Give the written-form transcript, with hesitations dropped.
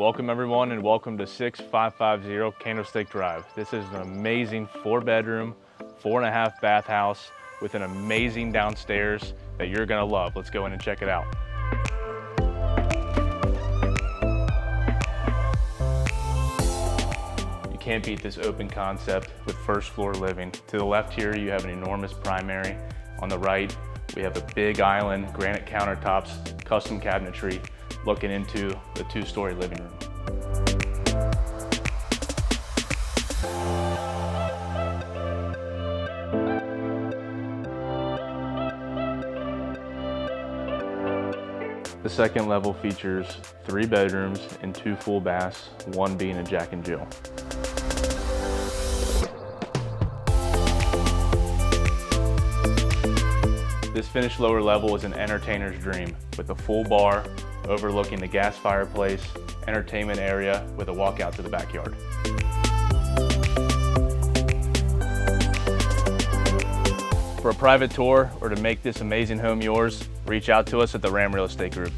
Welcome everyone and welcome to 6550 Candlestick Drive. This is an amazing 4-bedroom, 4.5 bath house with an amazing downstairs that you're gonna love. Let's go in and check it out. You can't beat this open concept with first floor living. To the left here, you have an enormous primary. On the right, we have a big island, granite countertops, custom cabinetry, looking into the 2-story living room. The second level features 3 bedrooms and 2 full baths, one being a Jack and Jill. This finished lower level is an entertainer's dream with a full bar overlooking the gas fireplace, entertainment area with a walkout to the backyard. For a private tour or to make this amazing home yours, reach out to us at the Ram Real Estate Group.